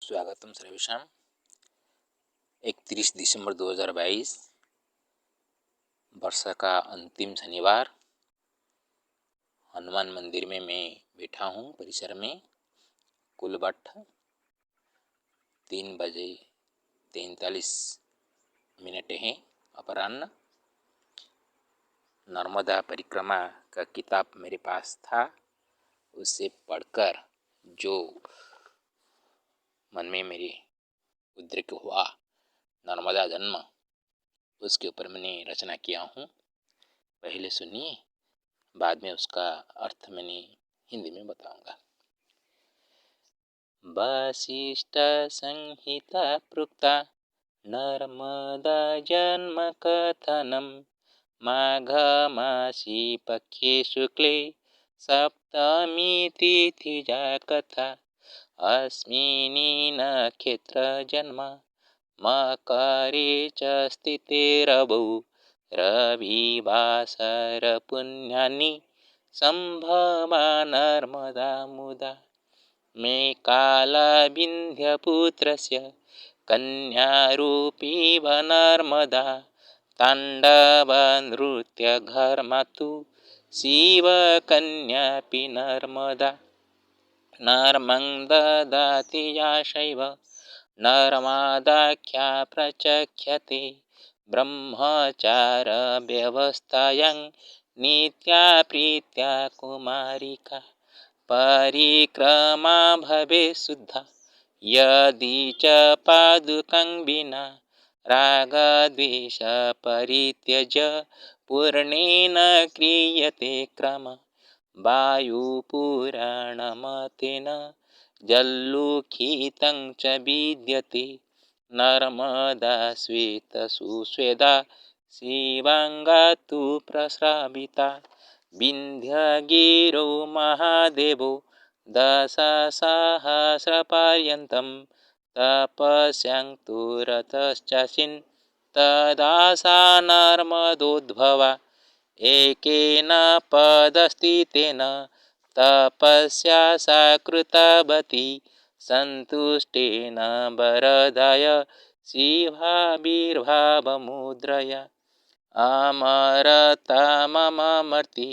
स्वागतम सर्वेषां। 31 दिसंबर 2022 वर्ष का अंतिम शनिवार। हनुमान मंदिर में मैं बैठा हूँ परिसर में। कुल बट 3:43 हैं अपराह्न। नर्मदा परिक्रमा का किताब मेरे पास था, उससे पढ़कर जो मन में मेरे उद्रेक हुआ नर्मदा जन्म, उसके ऊपर मैंने रचना किया हूँ। पहले सुनिए, बाद में उसका अर्थ मैंने हिंदी में बताऊंगा। वशिष्ठ संहिता प्रोक्ता नर्मदा जन्म कथनम माघ मासी पक्षे शुक्ले सप्तमी तिथिजा कथा अस्मिन् नक्षत्र जन्म मकरे च स्थितिरवौ रविवासर पुण्यानि संभवा नर्मदा मुदा मे कालविन्ध्यपुत्रस्य कन्यारूपीव नर्मदा ताण्डवनृत्यघर्मतु शिवकन्यापि नर्मदा नर्मं ददाति याशैव नर्मदाख्या प्रचख्यते ब्रह्मचारव्यवस्थायां नित्या प्रीत्या कुमारिका परिक्रमा भवेत् शुद्धा यदि च पादुकां विना रागद्वेषपरित्यज्य पूर्णेन क्रियते क्रम वायुपुराणमतेन जल्लुखितं च विद्यते नर्मदा श्वेतसुस्वेदा शिवाङ्गा तु प्रस्राविता विन्ध्यगिरौ महादेवो दशसहस्रपर्यन्तं तपस्यां तु रतश्चासीन् तदा सा नर्मदोद्भवा एकेन पदस्थितेन तपस्या सा कृतवती सन्तुष्टेन वरदाय शिवाविर्भावमुद्रया अमरतममर्ति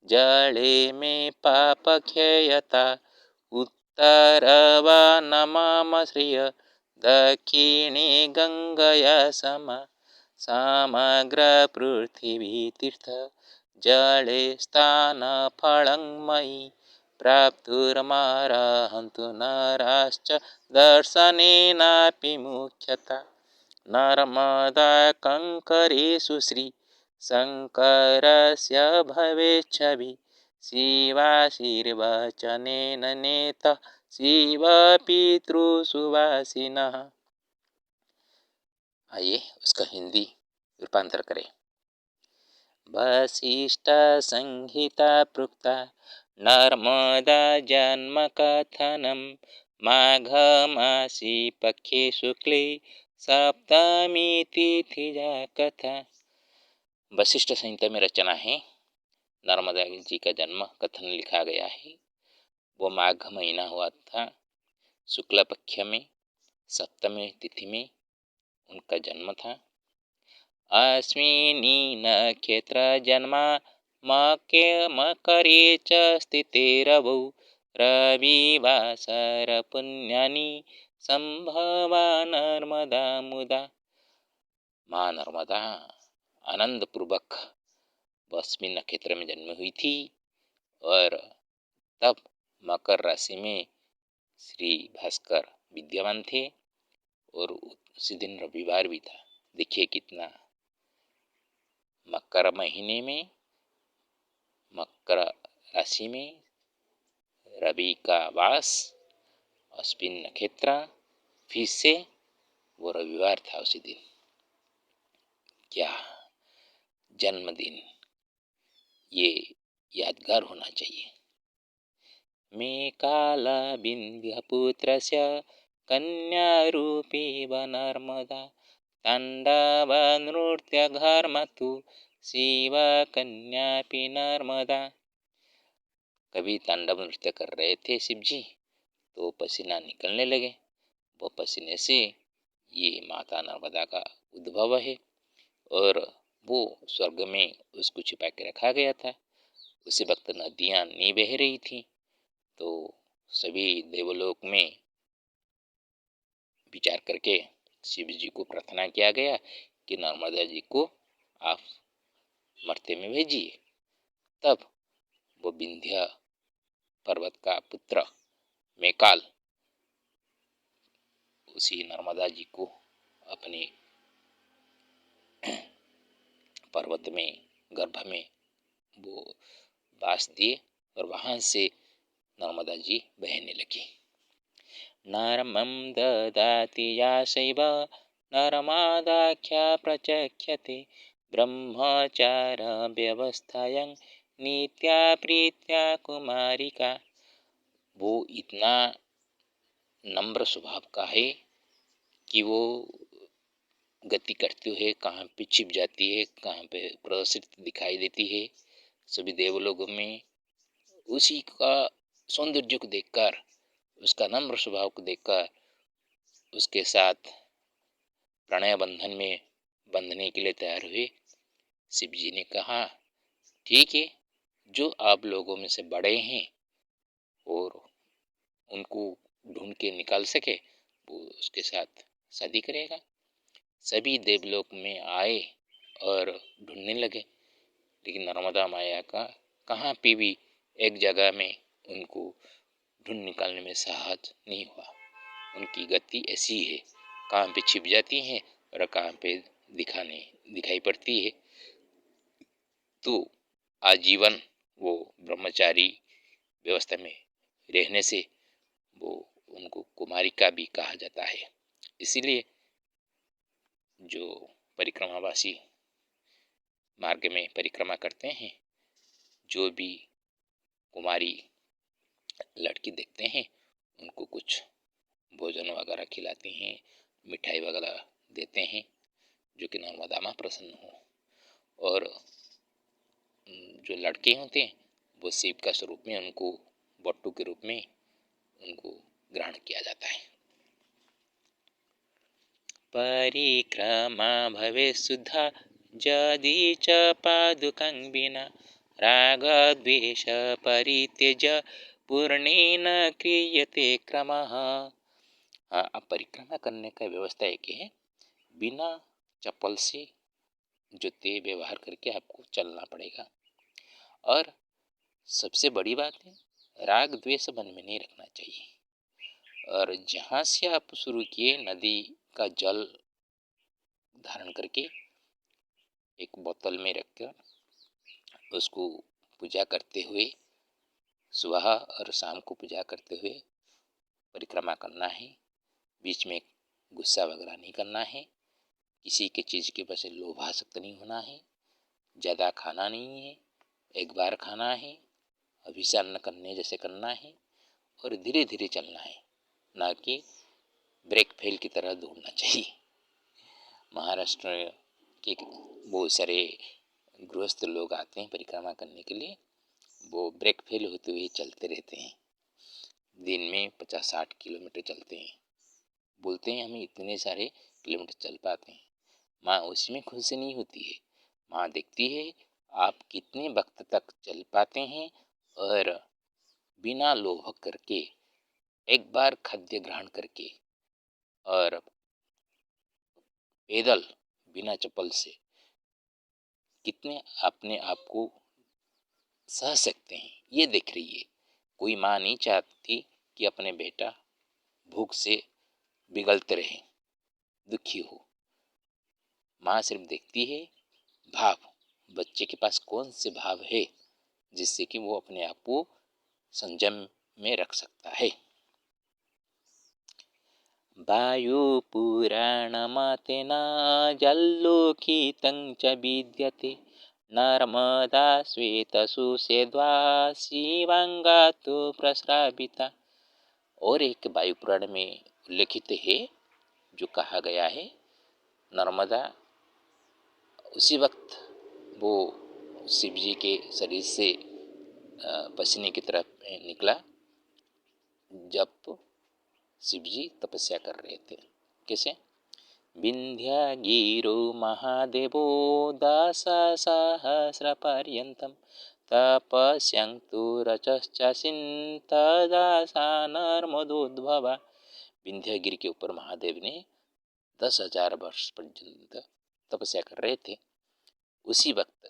जले मे पापक्षयता उत्तरवनमम श्रिय दक्षिणे गङ्गया समा समग्रपृथिवीतीर्थ जले स्थानफलं मयि प्राप्तुर्मर्हन्तु नराश्च दर्शनेनापि मुख्यता नर्मदा कङ्करेषु श्री शङ्करस्य भवेच्छवि शिवाशीर्वचनेन नेतः शिवपितृसुवासिनः। आइए उसका हिंदी रूपांतर करें। वशिष्ठ संहिता प्रोक्ता नर्मदा जन्म कथनम माघ मासी पक्षे शुक्ले सप्तमी तिथिजा कथा। वशिष्ठ संहिता में रचना है। नर्मदा जी का जन्म कथन लिखा गया है। वो माघ महीना हुआ था, शुक्ल पक्ष में सप्तमी तिथि में उनका जन्म था। अस्मिन् नक्षत्र जन्म मकरे च स्थितिरवौ रविवासर पुण्यानि संभवा नर्मदा मुदा। माँ नर्मदा आनंद पूर्वक अस्मिन् नक्षत्र में जन्म हुई थी और तब मकर राशि में श्री भास्कर विद्यमान थे और उसी दिन रविवार भी था। देखिए कितना, मकर महीने में मकर राशि में रवि का वास, अश्विन नक्षत्र, फिर से वो रविवार था उसी दिन। क्या जन्मदिन, ये यादगार होना चाहिए। मे कालविन्ध्यपुत्रस्य कन्यारूपीव नर्मदा ताण्डवनृत्यघर्मतु शिवकन्यापि नर्मदा। कभी तांडव नृत्य कर रहे थे शिव जी, तो पसीना निकलने लगे। वो पसीने से ये माता नर्मदा का उद्भव है और वो स्वर्ग में उसको छिपा के रखा गया था। उसी वक्त नदियाँ नहीं बह रही थी, तो सभी देवलोक में विचार करके शिव जी को प्रार्थना किया गया कि नर्मदा जी को आप मर्त्य में भेजिए। तब वो विंध्य पर्वत का पुत्र मैकाल उसी नर्मदा जी को अपने पर्वत में गर्भ में वो बास दिए और वहां से नर्मदा जी बहने लगी। नर्मं ददाति याशैव नर्मदाख्या प्रचख्यते ब्रह्मचार व्यवस्थायां नित्या प्रीत्या कुमारिका। वो इतना नम्र स्वभाव का है कि वो गति करते हुए कहाँ पे छिप जाती है, कहाँ पे प्रदर्शित दिखाई देती है। सभी देवलोगों में उसी का सौंदर्य को देखकर, उसका नम्र स्वभाव को देखकर उसके साथ प्रणय बंधन में बंधने के लिए तैयार हुए। शिव जी ने कहा ठीक है, जो आप लोगों में से बड़े हैं और उनको ढूंढ के निकाल सके वो उसके साथ शादी करेगा। सभी देवलोक में आए और ढूंढने लगे, लेकिन नर्मदा माया का कहाँ पे भी एक जगह में उनको ढूंढ निकालने में साहस नहीं हुआ। उनकी गति ऐसी है, कहाँ पे छिप जाती हैं और कहाँ पे दिखाई पड़ती है। तो आजीवन वो ब्रह्मचारी व्यवस्था में रहने से वो उनको कुमारिका भी कहा जाता है। इसीलिए जो परिक्रमावासी मार्ग में परिक्रमा करते हैं, जो भी कुमारी लड़की देखते हैं उनको कुछ भोजन वगैरह खिलाते हैं, मिठाई वगैरह देते हैं, जो कि नर्मदा माँ प्रसन्न हो। और जो लड़के होते हैं वो शिव का स्वरूप में उनको बट्टू के रूप में उनको ग्रहण किया जाता है। परिक्रमा भवे शुद्धा यदि च पादुकं विना रागद्वेष परित्यज्य पूर्णेन क्रियते क्रमः। हाँ, अब परिक्रमा करने का व्यवस्था एक है, बिना चप्पल से जूते व्यवहार करके आपको चलना पड़ेगा। और सबसे बड़ी बात है, राग द्वेष मन में नहीं रखना चाहिए। और जहाँ से आप शुरू किए नदी का जल धारण करके एक बोतल में रखकर उसको पूजा करते हुए, सुबह और शाम को पूजा करते हुए परिक्रमा करना है। बीच में गुस्सा वगैरह नहीं करना है, किसी के चीज़ के वजह से लोभासक्त नहीं होना है, ज़्यादा खाना नहीं है, एक बार खाना है, अभिसान न करने जैसे करना है और धीरे धीरे चलना है, ना कि ब्रेक फेल की तरह दौड़ना चाहिए। महाराष्ट्र के बहुत सारे गृहस्थ लोग आते हैं परिक्रमा करने के लिए, वो ब्रेक फेल होते हुए चलते रहते हैं। दिन में 50-60 किलोमीटर चलते हैं, बोलते हैं हमें इतने सारे किलोमीटर चल पाते हैं। माँ उसमें खुद से नहीं होती है, माँ देखती है आप कितने वक्त तक चल पाते हैं और बिना लोभ करके एक बार खाद्य ग्रहण करके और पैदल बिना चप्पल से कितने अपने आप को सह सकते हैं, ये देख रही है। कोई माँ नहीं चाहती कि अपने बेटा भूख से बिगलते रहे, दुखी हो। माँ सिर्फ देखती है भाव, बच्चे के पास कौन से भाव है जिससे कि वो अपने आप को संयम में रख सकता है। वायुपुराणमतेन जल्लोकितं च विद्यते नर्मदा श्वेतसुषेद्वा शिवांगातु प्रस्राविता। और एक वायु पुराण में उल्लेखित है, जो कहा गया है नर्मदा उसी वक्त वो शिव जी के शरीर से पसीने की तरफ निकला जब शिव जी तपस्या कर रहे थे। कैसे? विन्ध्यागिरो महादेवो दाससहस्रपर्यन्तं तपस्यां तु रचश्चासीन् तदासा नर्मदोद्भवा। विंध्यागिरी के ऊपर महादेव ने 10,000 वर्ष पर्यंत तपस्या कर रहे थे। उसी वक्त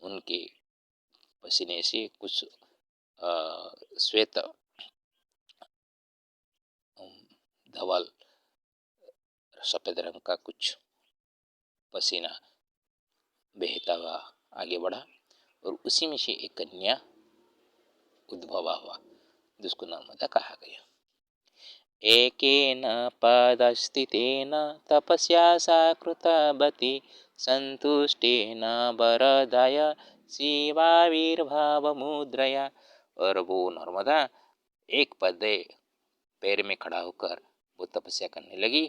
उनके पसीने से कुछ श्वेत धवल सफेद रंग का कुछ पसीना बहता हुआ आगे बढ़ा और उसी में से एक कन्या उद्भवा हुआ जिसको नर्मदा कहा गया। एकेन पदस्थितेन तपस्या सा कृतवती संतुष्टेन वरदाय शिवाविर्भाव मुद्रया। और वो नर्मदा एक पैर में खड़ा होकर वो तपस्या करने लगी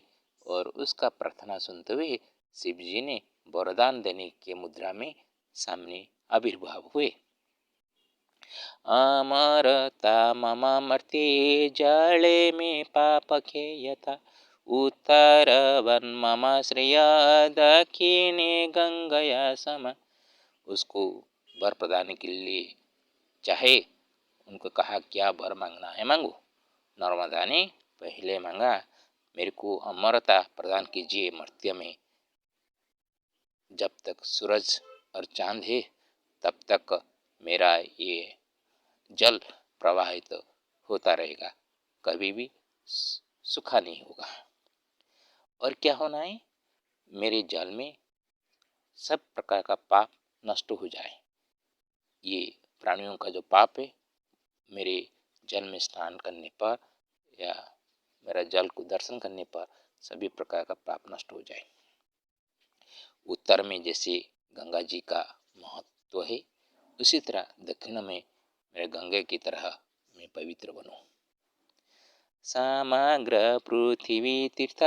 और उसका प्रार्थना सुनते हुए शिव जी ने वरदान देने के मुद्रा में सामने आविर्भाव हुए। अमरता मम मर्त्ये जले में पापखे यथा उत्तरवन मम श्रेय दक्षिणे गंगया सम। उसको वर प्रदान के लिए चाहे, उनको कहा क्या वर मांगना है मांगो। नर्मदा ने पहले मांगा मेरे को अमरता प्रदान कीजिए मर्त्य में, जब तक सूरज और चांद है तब तक मेरा ये जल प्रवाहित होता रहेगा, कभी भी सूखा नहीं होगा। और क्या होना है, मेरे जल में सब प्रकार का पाप नष्ट हो जाए। ये प्राणियों का जो पाप है मेरे जल में स्नान करने पर या मेरा जल को दर्शन करने पर सभी प्रकार का पाप नष्ट हो जाए। उत्तर में जैसे गंगा जी का महत्व है, उसी तरह दक्षिण में मेरे गंगे की तरह मैं पवित्र बनूं। समग्र पृथ्वी तीर्थ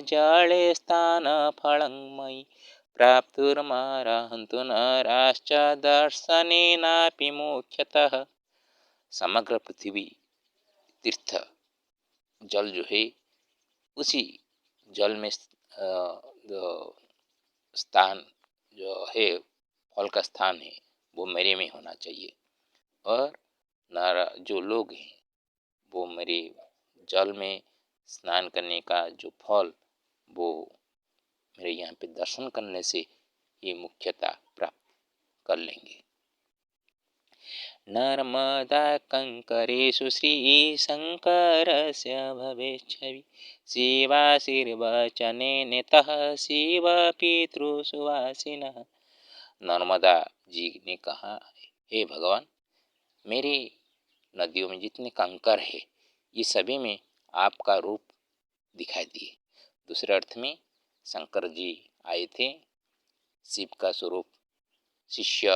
जले स्थान फलमयी प्राप्तुर्मर्हन्तु नराश्च दर्शनेनापि मुख्यतः। समग्र पृथ्वी तीर्थ जल जो है उसी जल में स्थान जो है, फल का स्थान है, वो मेरे में होना चाहिए। और जो लोग हैं वो मेरे जल में स्नान करने का जो फल वो मेरे यहाँ पे दर्शन करने से ये मुख्यता प्राप्त कर लेंगे। नर्मदा कंकरेषु श्री शंकरस्य भवेच्छवि शिवाशीर्वचने नेतः शिव पितृसुवासिनः। नर्मदा जी ने कहा, हे भगवान, मेरे नदियों में जितने कंकर है ये सभी में आपका रूप दिखाई दिए। दूसरे अर्थ में शंकर जी आए थे, शिव का स्वरूप शिष्य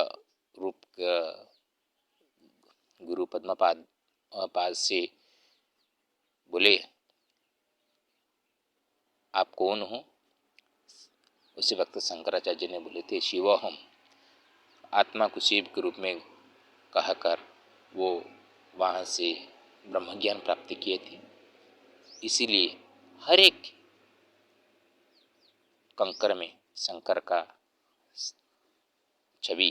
रूप गुरु पद्मपाद से बोले आप कौन हो। उसी वक्त शंकराचार्य ने बोले थे शिवोहम। आत्मा को शिव के रूप में कहकर वो वहाँ से ब्रह्म ज्ञान प्राप्त किए थे। इसीलिए हर एक कंकर में शंकर का छवि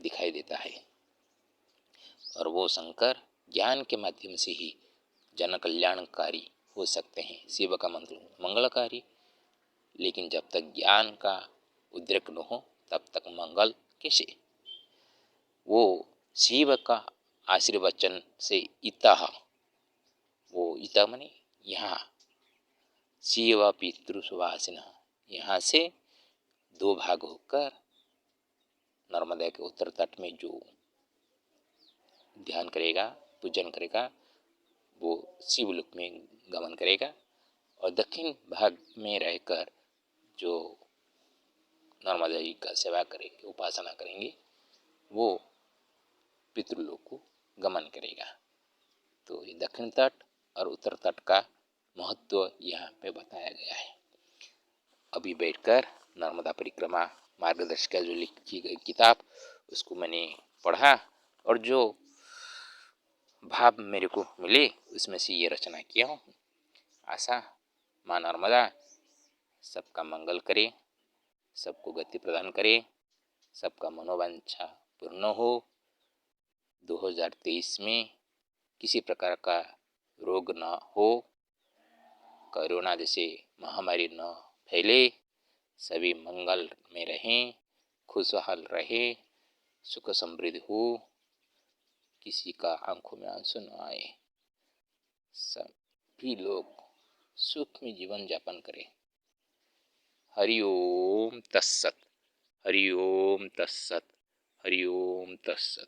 दिखाई देता है और वो शंकर ज्ञान के माध्यम से ही जन कल्याणकारी हो सकते हैं। शिव का मंत्र मंगलकारी, लेकिन जब तक ज्ञान का उद्रेक न हो तब तक मंगल कैसे। वो शिव का आशीर्वचन से इतः, वो इतः माने यहाँ, शिव पितृसुवासिन, यहाँ से दो भाग होकर नर्मदा के उत्तर तट में जो ध्यान करेगा, पूजन करेगा, वो शिवलोक में गमन करेगा। और दक्षिण भाग में रहकर जो नर्मदा जी का सेवा करेंगे, उपासना करेंगे, वो पितृलोक को गमन करेगा। तो ये दक्षिण तट और उत्तर तट का महत्व यहाँ पे बताया गया है। अभी बैठकर नर्मदा परिक्रमा मार्गदर्शिका जो लिखी गई किताब उसको मैंने पढ़ा और जो भाव मेरे को मिले, उसमें से ये रचना किया हूँ। आशा माँ नर्मदा सबका मंगल करे, सबको गति प्रदान करे, सबका मनोवांछा पूर्ण हो। 2023 में किसी प्रकार का रोग न हो, कोरोना जैसे महामारी न फैले, सभी मंगल में रहें, खुशहाल रहे, सुख समृद्धि हो, किसी का आंखों में आंसू न आए, सभी लोग सुख में जीवन यापन करें। हरि ओम तत्सत, हरि ओम तत्सत, हरि ओम तत्सत।